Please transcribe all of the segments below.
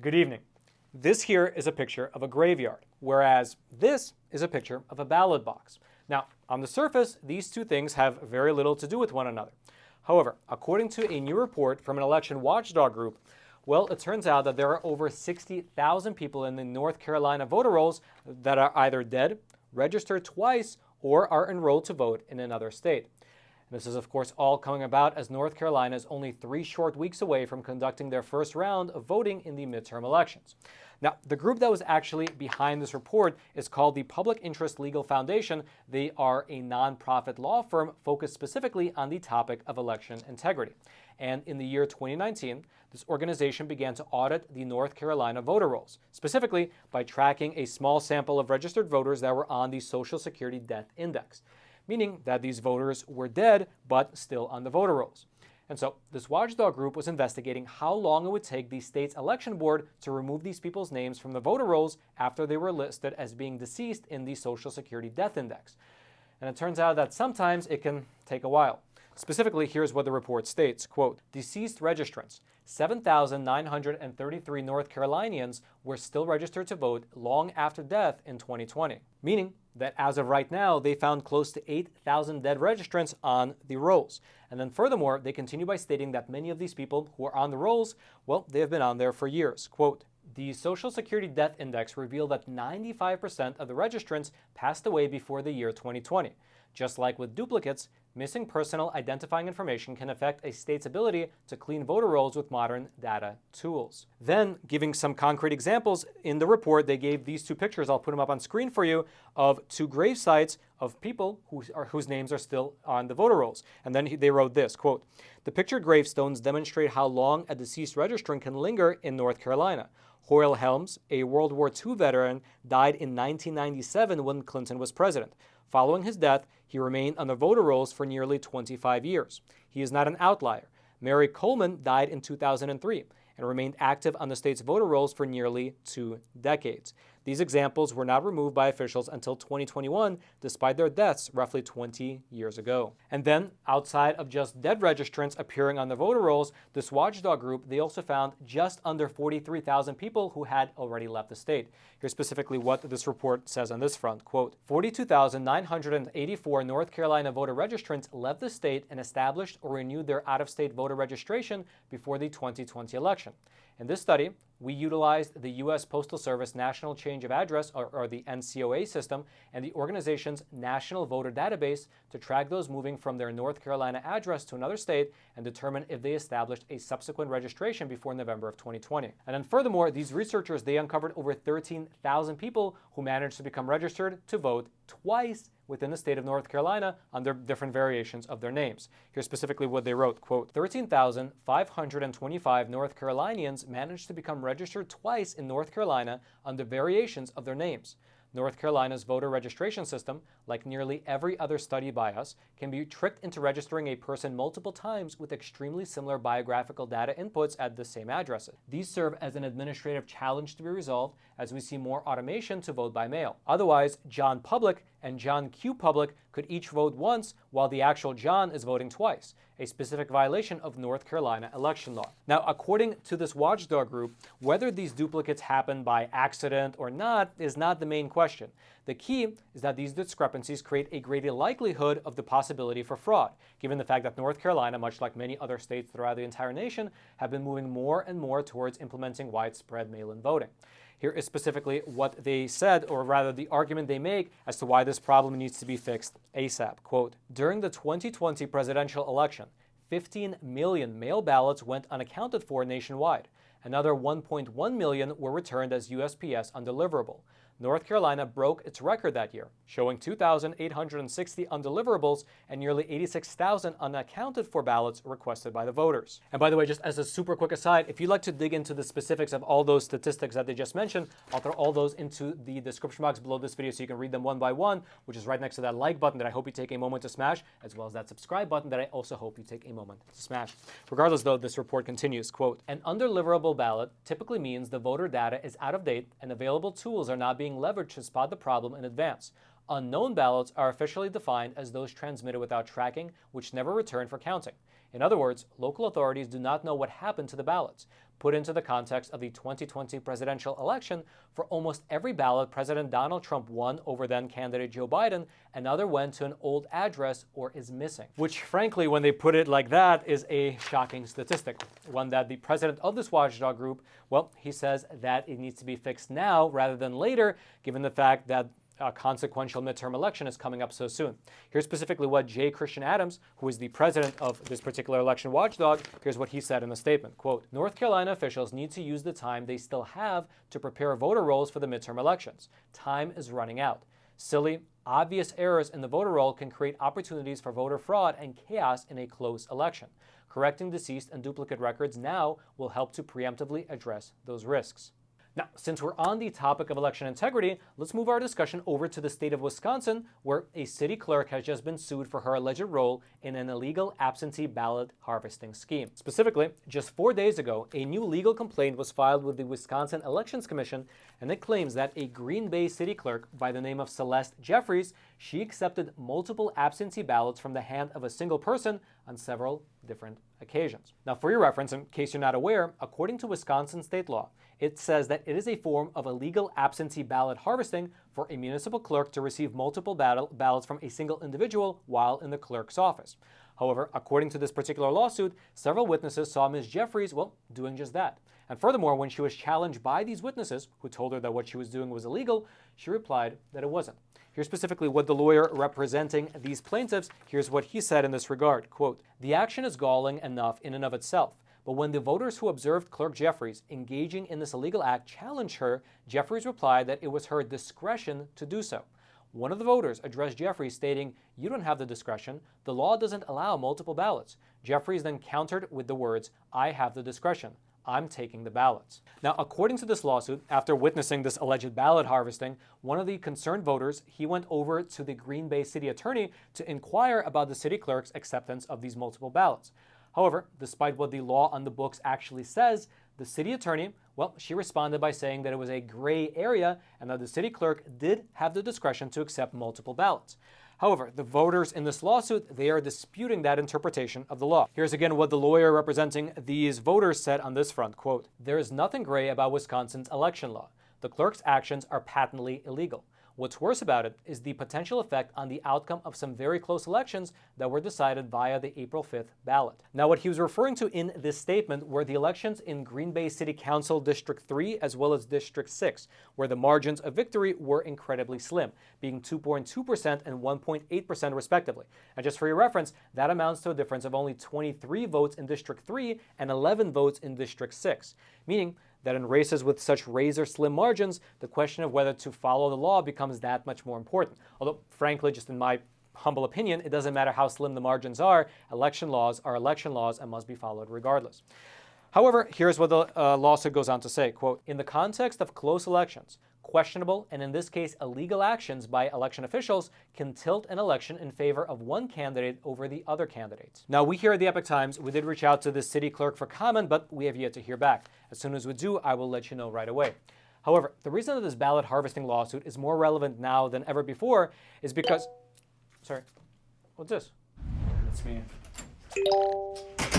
Good evening. This here is a picture of a graveyard, whereas this is a picture of a ballot box. Now, on the surface, these two things have very little to do with one another. However, according to a new report from an election watchdog group, well, it turns out that there are over 60,000 people in the North Carolina voter rolls that are either dead, registered twice, or are enrolled to vote in another state. This is, of course, all coming about as North Carolina is only 3 short weeks away from conducting their first round of voting in the midterm elections. Now, the group that was actually behind this report is called the Public Interest Legal Foundation. They are a nonprofit law firm focused specifically on the topic of election integrity. And in the year 2019, this organization began to audit the North Carolina voter rolls, specifically by tracking a small sample of registered voters that were on the Social Security Death Index, meaning that these voters were dead but still on the voter rolls. And so this watchdog group was investigating how long it would take the state's election board to remove these people's names from the voter rolls after they were listed as being deceased in the Social Security Death Index. And it turns out that sometimes it can take a while. Specifically, here's what the report states, quote, deceased registrants, 7,933 North Carolinians were still registered to vote long after death in 2020, meaning that as of right now, they found close to 8,000 dead registrants on the rolls. And then furthermore, they continue by stating that many of these people who are on the rolls, well, they have been on there for years. Quote, the Social Security Death Index revealed that 95% of the registrants passed away before the year 2020. Just like with duplicates, missing personal identifying information can affect a state's ability to clean voter rolls with modern data tools. Then, giving some concrete examples, in the report they gave these two pictures, I'll put them up on screen for you, of two grave sites of people whose names are still on the voter rolls. And then they wrote this, quote, the pictured gravestones demonstrate how long a deceased registrant can linger in North Carolina. Hoyle Helms, a World War II veteran, died in 1997 when Clinton was president. Following his death, he remained on the voter rolls for nearly 25 years. He is not an outlier. Mary Coleman died in 2003 and remained active on the state's voter rolls for nearly 2 decades. These examples were not removed by officials until 2021, despite their deaths roughly 20 years ago. And then, outside of just dead registrants appearing on the voter rolls, this watchdog group, they also found just under 43,000 people who had already left the state. Here's specifically what this report says on this front, quote, 42,984 North Carolina voter registrants left the state and established or renewed their out-of-state voter registration before the 2020 election. In this study, we utilized the U.S. Postal Service National Change of Address, or the NCOA system, and the organization's National Voter Database to track those moving from their North Carolina address to another state and determine if they established a subsequent registration before November of 2020. And then furthermore, these researchers, they uncovered over 13,000 people who managed to become registered to vote twice within the state of North Carolina under different variations of their names. Here's specifically what they wrote, quote, 13,525 North Carolinians managed to become registered twice in North Carolina under variations of their names. North Carolina's voter registration system, like nearly every other study by us, can be tricked into registering a person multiple times with extremely similar biographical data inputs at the same addresses. These serve as an administrative challenge to be resolved as we see more automation to vote by mail. Otherwise, John Public and John Q. Public could each vote once while the actual John is voting twice, a specific violation of North Carolina election law. Now, according to this watchdog group, whether these duplicates happen by accident or not is not the main question. The key is that these discrepancies create a greater likelihood of the possibility for fraud, given the fact that North Carolina, much like many other states throughout the entire nation, have been moving more and more towards implementing widespread mail-in voting. Here is specifically what they said, or rather the argument they make as to why this problem needs to be fixed ASAP. Quote, during the 2020 presidential election, 15 million mail ballots went unaccounted for nationwide. Another 1.1 million were returned as USPS undeliverable. North Carolina broke its record that year, showing 2,860 undeliverables and nearly 86,000 unaccounted for ballots requested by the voters. And by the way, just as a super quick aside, if you'd like to dig into the specifics of all those statistics that they just mentioned, I'll throw all those into the description box below this video so you can read them one by one, which is right next to that like button that I hope you take a moment to smash, as well as that subscribe button that I also hope you take a moment to smash. Regardless, though, this report continues, quote, an undeliverable ballot typically means the voter data is out of date and available tools are not being leveraged to spot the problem in advance. Unknown ballots are officially defined as those transmitted without tracking, which never return for counting. In other words, local authorities do not know what happened to the ballots. Put into the context of the 2020 presidential election, for almost every ballot President Donald Trump won over then candidate Joe Biden, another went to an old address or is missing. Which, frankly, when they put it like that, is a shocking statistic. One that the president of this watchdog group, well, he says that it needs to be fixed now rather than later, given the fact that a consequential midterm election is coming up so soon. Here's specifically what J. Christian Adams, who is the president of this particular election watchdog, here's what he said in the statement, quote, North Carolina officials need to use the time they still have to prepare voter rolls for the midterm elections. Time is running out. Silly, obvious errors in the voter roll can create opportunities for voter fraud and chaos in a close election. Correcting deceased and duplicate records now will help to preemptively address those risks. Now, since we're on the topic of election integrity, let's move our discussion over to the state of Wisconsin, where a city clerk has just been sued for her alleged role in an illegal absentee ballot harvesting scheme. Specifically, just 4 days ago, a new legal complaint was filed with the Wisconsin Elections Commission, and it claims that a Green Bay city clerk by the name of Celeste Jeffries, she accepted multiple absentee ballots from the hand of a single person on several different occasions. Now, for your reference, in case you're not aware, according to Wisconsin state law, it says that it is a form of illegal absentee ballot harvesting for a municipal clerk to receive multiple ballots from a single individual while in the clerk's office. However, according to this particular lawsuit, several witnesses saw Ms. Jeffries, well, doing just that. And furthermore, when she was challenged by these witnesses, who told her that what she was doing was illegal, she replied that it wasn't. Here's specifically what the lawyer representing these plaintiffs, here's what he said in this regard, quote, the action is galling enough in and of itself, but when the voters who observed Clerk Jeffries engaging in this illegal act challenged her, Jeffries replied that it was her discretion to do so. One of the voters addressed Jeffries stating, you don't have the discretion, the law doesn't allow multiple ballots. Jeffries then countered with the words, I have the discretion. I'm taking the ballots. Now, according to this lawsuit, after witnessing this alleged ballot harvesting, one of the concerned voters, he went over to the Green Bay city attorney to inquire about the city clerk's acceptance of these multiple ballots. However, despite what the law on the books actually says, the city attorney, well, she responded by saying that it was a gray area and that the city clerk did have the discretion to accept multiple ballots. However, the voters in this lawsuit, they are disputing that interpretation of the law. Here's again what the lawyer representing these voters said on this front, quote, there is nothing gray about Wisconsin's election law. The clerk's actions are patently illegal. What's worse about it is the potential effect on the outcome of some very close elections that were decided via the April 5th ballot. Now, what he was referring to in this statement were the elections in Green Bay City Council District 3 as well as District 6, where the margins of victory were incredibly slim, being 2.2% and 1.8% respectively. And just for your reference, that amounts to a difference of only 23 votes in District 3 and 11 votes in District 6, meaning that in races with such razor-slim margins, the question of whether to follow the law becomes that much more important. Although, frankly, just in my humble opinion, it doesn't matter how slim the margins are. Election laws are election laws and must be followed regardless. However, here's what the lawsuit goes on to say, quote, in the context of close elections, questionable, and in this case, illegal actions by election officials can tilt an election in favor of one candidate over the other candidates. Now, we here at the Epoch Times, we did reach out to the city clerk for comment, but we have yet to hear back. As soon as we do, I will let you know right away. However, the reason that this ballot harvesting lawsuit is more relevant now than ever before is because, sorry, what's this? It's me.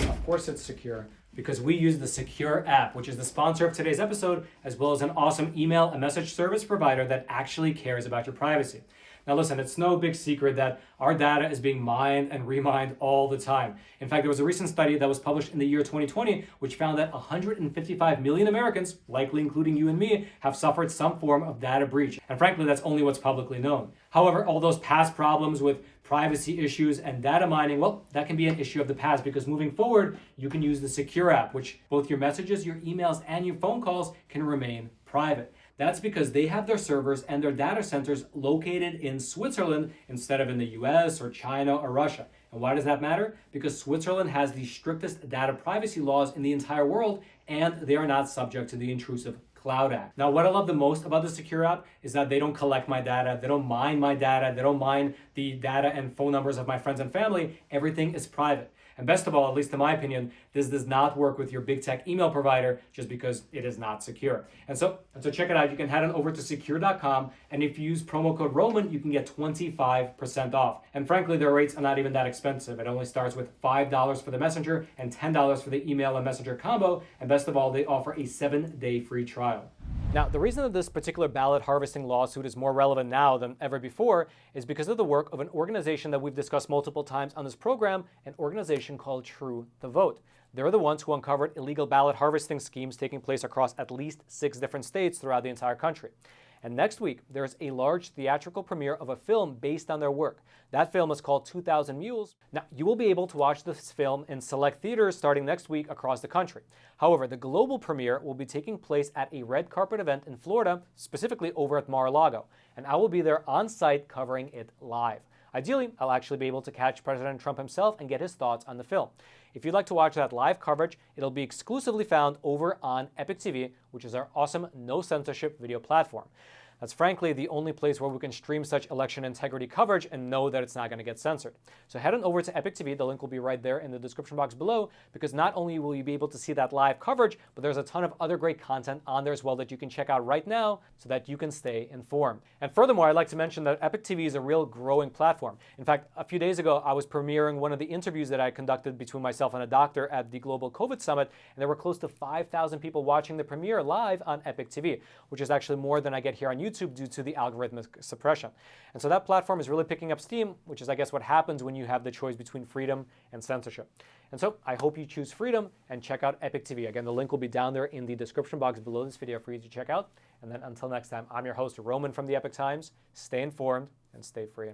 Of course it's Sekur, because we use the Sekur app, which is the sponsor of today's episode, as well as an awesome email and message service provider that actually cares about your privacy. Now listen, it's no big secret that our data is being mined and remined all the time. In fact, there was a recent study that was published in the year 2020, which found that 155 million Americans, likely including you and me, have suffered some form of data breach. And frankly, that's only what's publicly known. However, all those past problems with privacy issues and data mining, well, that can be an issue of the past, because moving forward, you can use the Sekur app, which both your messages, your emails, and your phone calls can remain private. That's because they have their servers and their data centers located in Switzerland instead of in the US or China or Russia. And why does that matter? Because Switzerland has the strictest data privacy laws in the entire world, and they are not subject to the intrusive Cloud Act. Now, what I love the most about the Sekur app is that they don't collect my data, they don't mine my data, they don't mine the data and phone numbers of my friends and family. Everything is private. And best of all, at least in my opinion, this does not work with your big tech email provider just because it is not secure. And so check it out. You can head on over to Sekur.com, and if you use promo code Roman, you can get 25% off. And frankly, their rates are not even that expensive. It only starts with $5 for the messenger and $10 for the email and messenger combo. And best of all, they offer a 7-day free trial. Now, the reason that this particular ballot harvesting lawsuit is more relevant now than ever before is because of the work of an organization that we've discussed multiple times on this program, an organization called True the Vote. They're the ones who uncovered illegal ballot harvesting schemes taking place across at least 6 different states throughout the entire country. And next week, there's a large theatrical premiere of a film based on their work. That film is called 2,000 Mules. Now, you will be able to watch this film in select theaters starting next week across the country. However, the global premiere will be taking place at a red carpet event in Florida, specifically over at Mar-a-Lago. And I will be there on site covering it live. Ideally, I'll actually be able to catch President Trump himself and get his thoughts on the film. If you'd like to watch that live coverage, it'll be exclusively found over on Epic TV, which is our awesome no-censorship video platform. That's frankly the only place where we can stream such election integrity coverage and know that it's not going to get censored. So head on over to Epic TV, the link will be right there in the description box below, because not only will you be able to see that live coverage, but there's a ton of other great content on there as well that you can check out right now so that you can stay informed. And furthermore, I'd like to mention that Epic TV is a real growing platform. In fact, a few days ago, I was premiering one of the interviews that I conducted between myself and a doctor at the Global COVID Summit, and there were close to 5,000 people watching the premiere live on Epic TV, which is actually more than I get here on YouTube due to the algorithmic suppression. And so that platform is really picking up steam, which is, I guess, what happens when you have the choice between freedom and censorship. And so I hope you choose freedom and check out Epic TV. Again, the link will be down there in the description box below this video for you to check out. And then until next time, I'm your host, Roman from the Epic Times. Stay informed and stay free.